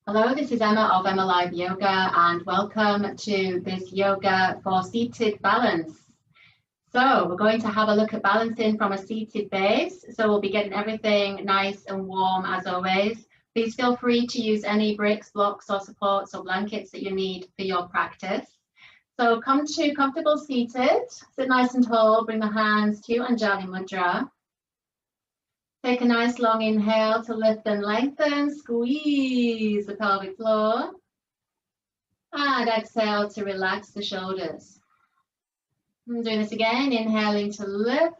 Hello, this is Emma of EmmaLiveYoga and welcome to this yoga for seated balance. So we're going to have a look at balancing from a seated base. So we'll be getting everything nice and warm as always. Please feel free to use any bricks, blocks or supports or blankets that you need for your practice. So come to comfortable seated, sit nice and tall, bring the hands to Anjali Mudra. Take a nice long inhale to lift and lengthen, squeeze the pelvic floor. And exhale to relax the shoulders. I'm doing this again, inhaling to lift.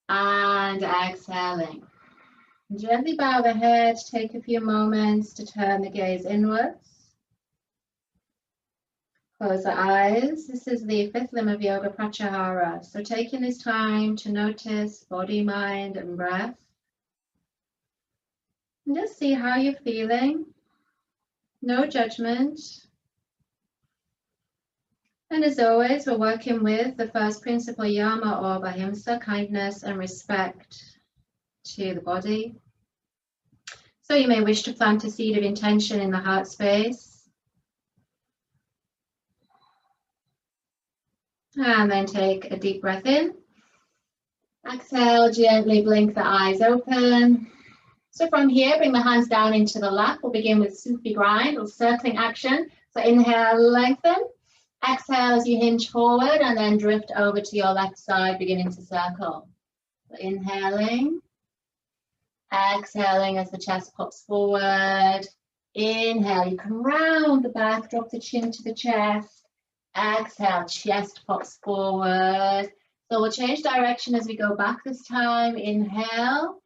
And exhaling. Gently bow the head, take a few moments to turn the gaze inwards. Close the eyes. This is the fifth limb of yoga, pratyahara. So taking this time to notice body, mind, and breath. And just see how you're feeling. No judgment. And as always, we're working with the first principle, yama or ahimsa, kindness and respect to the body. So you may wish to plant a seed of intention in the heart space. And then take a deep breath in. Exhale, gently blink the eyes open. So from here, bring the hands down into the lap. We'll begin with Sufi grind or circling action. So inhale, lengthen. Exhale as you hinge forward and then drift over to your left side, beginning to circle. So inhaling. Exhaling as the chest pops forward. Inhale, you come round the back, drop the chin to the chest. Exhale, chest pops forward. So we'll change direction as we go back this time. Inhale.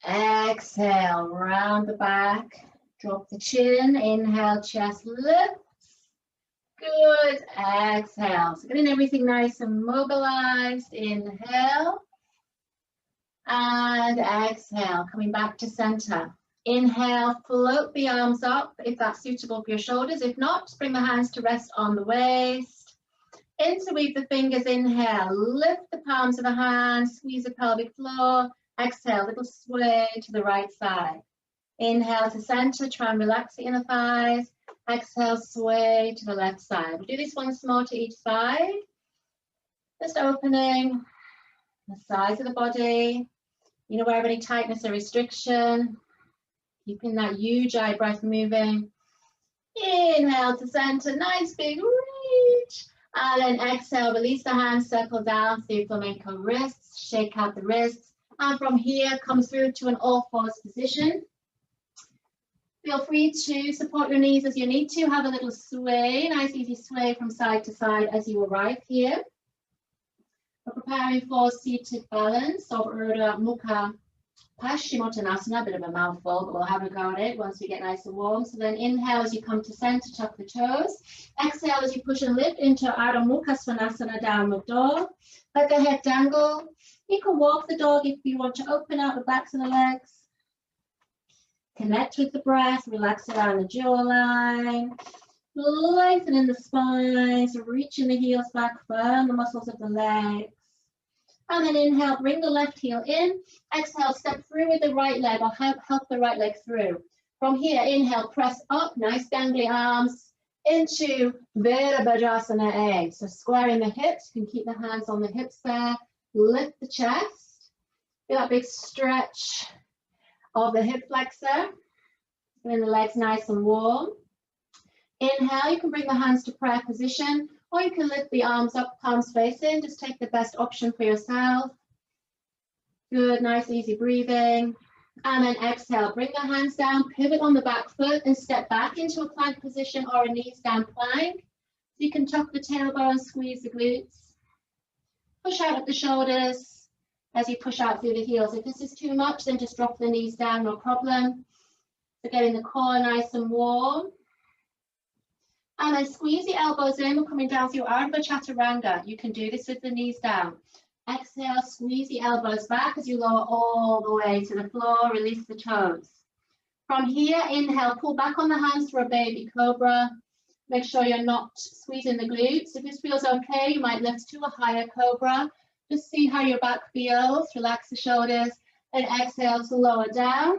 Exhale, round the back. Drop the chin. Inhale, chest lifts. Good. Exhale. So getting everything nice and mobilized. Inhale. And exhale, coming back to center. Inhale, float the arms up if that's suitable for your shoulders. If not, just bring the hands to rest on the waist. Interweave the fingers, inhale, lift the palms of the hands, squeeze the pelvic floor. Exhale, little sway to the right side. Inhale to center, try and relax the inner thighs. Exhale, sway to the left side. We'll do this once more to each side. Just opening the sides of the body. You know, where any tightness or restriction. Keeping that ujjayi breath moving. Inhale to center, nice big reach. And then exhale, release the hands, circle down through flamenco wrists, shake out the wrists. And from here, come through to an all fours position. Feel free to support your knees as you need to. Have a little sway, nice easy sway from side to side as you arrive here. We're preparing for seated balance of Ardha Mukha Passchimotanasana, a bit of a mouthful, but we'll have a go at it once we get nice and warm. So then inhale as you come to center, tuck the toes. Exhale as you push and lift into Ardha Mukha Passchimotanasana, downward dog. Let the head dangle. You can walk the dog if you want to open out the backs of the legs. Connect with the breath, relax around the jawline. Lengthening the spine, so reaching the heels back, firm the muscles of the legs. And then inhale, bring the left heel in. Exhale, step through with the right leg or help the right leg through. From here, inhale, press up, nice dangly arms into Virabhadrasana A. So squaring the hips, you can keep the hands on the hips there. Lift the chest. Feel that big stretch of the hip flexor. Getting the legs nice and warm. Inhale, you can bring the hands to prayer position. Or you can lift the arms up, palms facing. Just take the best option for yourself. Good, nice, easy breathing. And then exhale, bring the hands down, pivot on the back foot and step back into a plank position or a knees down plank. So you can tuck the tailbone, squeeze the glutes. Push out at the shoulders as you push out through the heels. If this is too much, then just drop the knees down, no problem. So getting the core nice and warm. And then squeeze the elbows in. We're coming down through Ardha Chaturanga. You can do this with the knees down. Exhale, squeeze the elbows back as you lower all the way to the floor. Release the toes. From here, inhale, pull back on the hands for a baby cobra. Make sure you're not squeezing the glutes. If this feels okay, you might lift to a higher cobra. Just see how your back feels. Relax the shoulders. And exhale to lower down.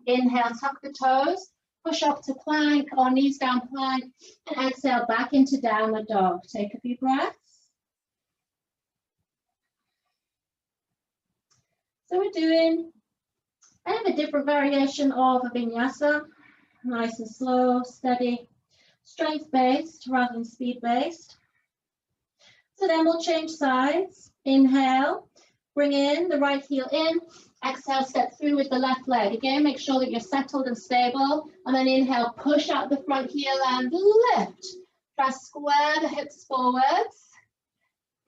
Inhale, tuck the toes. Push up to plank or knees down plank. And exhale back into downward dog. Take a few breaths. So we're doing kind of a different variation of a vinyasa. Nice and slow, steady, strength-based rather than speed-based. So then we'll change sides. Inhale, bring in the right heel in. Exhale, step through with the left leg. Again, make sure that you're settled and stable. And then inhale, push out the front heel and lift. Try to square the hips forwards.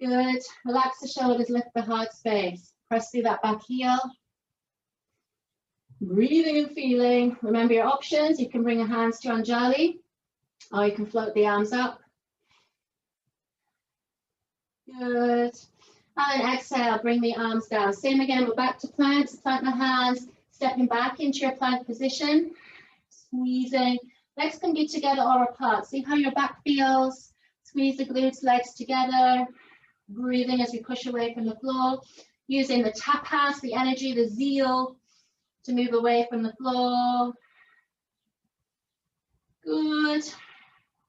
Good. Relax the shoulders, lift the heart space. Press through that back heel. Breathing and feeling. Remember your options. You can bring your hands to Anjali, or you can float the arms up. Good. And then exhale, bring the arms down. Same again, we're back to planks. Plant the hands, stepping back into your plank position. Squeezing. Legs can be together or apart. See how your back feels. Squeeze the glutes, legs together. Breathing as we push away from the floor. Using the tapas, the energy, the zeal to move away from the floor. Good.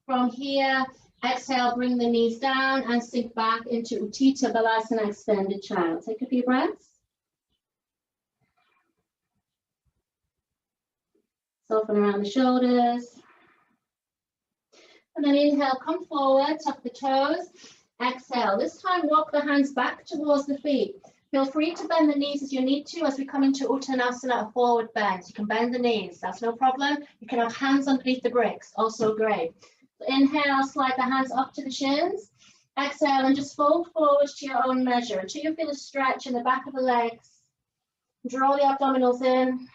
From here, exhale, bring the knees down and sink back into Utthita Balasana, extended child. Take a few breaths. Soften around the shoulders. And then inhale, come forward, tuck the toes. Exhale. This time, walk the hands back towards the feet. Feel free to bend the knees as you need to as we come into Uttanasana, a forward bend. You can bend the knees, that's no problem. You can have hands underneath the bricks, also great. So inhale, slide the hands up to the shins. Exhale, and just fold forward to your own measure until you feel a stretch in the back of the legs. Draw the abdominals in.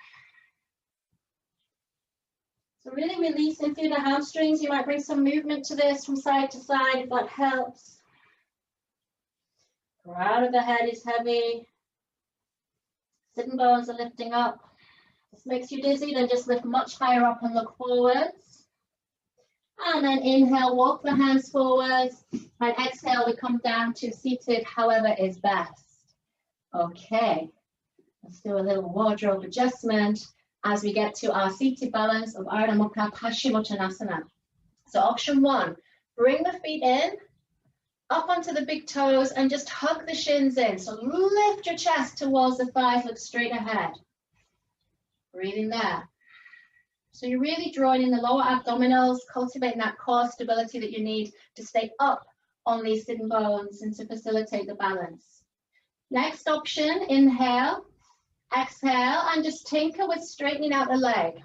So really releasing through the hamstrings. You might bring some movement to this from side to side if that helps. Crown of the head is heavy. Sitting bones are lifting up. If this makes you dizzy, then just lift much higher up and look forwards. And then inhale, walk the hands forwards. And exhale, we come down to seated, however is best. Okay, let's do a little wardrobe adjustment as we get to our seated balance of Ardha Mukha Passchimotanasana. So option one, bring the feet in, up onto the big toes and just hug the shins in. So lift your chest towards the thighs, look straight ahead. Breathing there. So you're really drawing in the lower abdominals, cultivating that core stability that you need to stay up on these sitting bones and to facilitate the balance. Next option, inhale, exhale, and just tinker with straightening out the leg.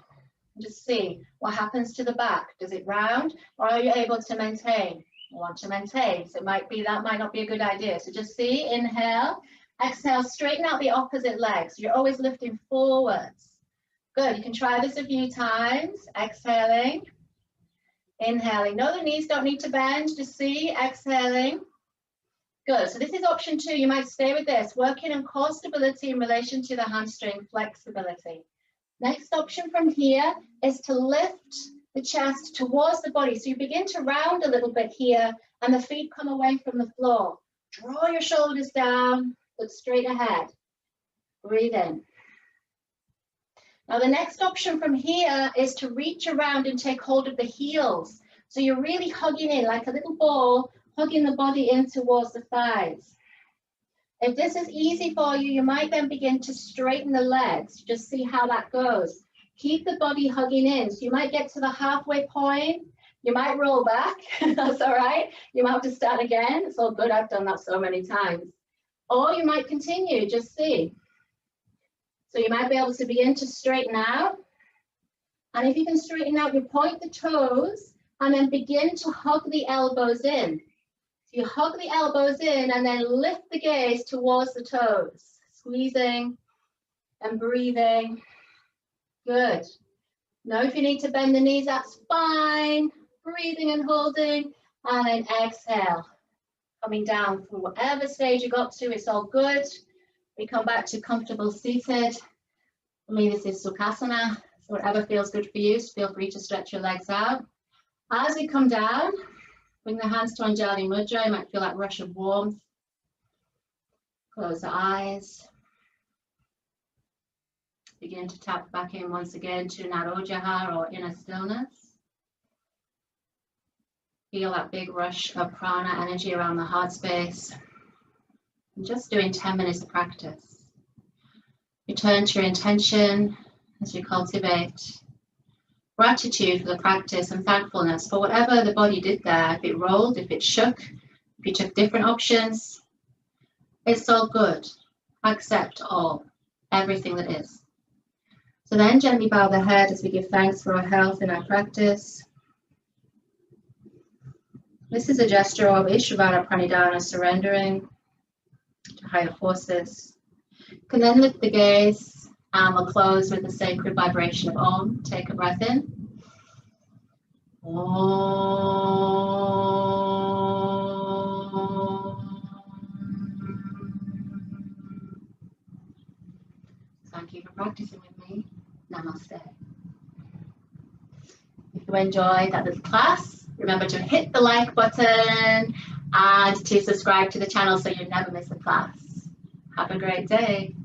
Just see what happens to the back. Does it round or are you able to maintain? You want to maintain, so it might be that might not be a good idea. So just see, inhale, exhale, straighten out the opposite leg. So you're always lifting forwards. Good, you can try this a few times. Exhaling, inhaling. No, the knees don't need to bend, just see, exhaling. Good, so this is option two. You might stay with this, working on core stability in relation to the hamstring flexibility. Next option from here is to lift the chest towards the body. So you begin to round a little bit here and the feet come away from the floor. Draw your shoulders down, look straight ahead. Breathe in. Now the next option from here is to reach around and take hold of the heels. So you're really hugging in like a little ball, hugging the body in towards the thighs. If this is easy for you, you might then begin to straighten the legs. Just see how that goes. Keep the body hugging in. So you might get to the halfway point. You might roll back. That's all right. You might have to start again. It's all good. I've done that so many times. Or you might continue. Just see. So you might be able to begin to straighten out. And if you can straighten out, you point the toes and then begin to hug the elbows in. So you hug the elbows in and then lift the gaze towards the toes. Squeezing and breathing. Good. Now if you need to bend the knees, that's fine. Breathing and holding, and then exhale. Coming down from whatever stage you got to, it's all good. We come back to comfortable seated. For me, this is Sukhasana. So whatever feels good for you, feel free to stretch your legs out. As we come down, bring the hands to Anjali Mudra. You might feel that rush of warmth. Close the eyes. Begin to tap back in once again to Narojaha or inner stillness. Feel that big rush of prana energy around the heart space. And just doing 10 minutes of practice. Return to your intention as you cultivate gratitude for the practice and thankfulness for whatever the body did there. If it rolled, if it shook, if you took different options, it's all good. Accept all, everything that is. So then gently bow the head as we give thanks for our health in our practice. This is a gesture of Ishvara Pranidhana, surrendering to higher forces. You can then lift the gaze and we'll close with the sacred vibration of Om. Take a breath in. Om. Thank you for practicing with me. Namaste. If you enjoyed that little class, remember to hit the like button and to subscribe to the channel so you never miss a class. Have a great day.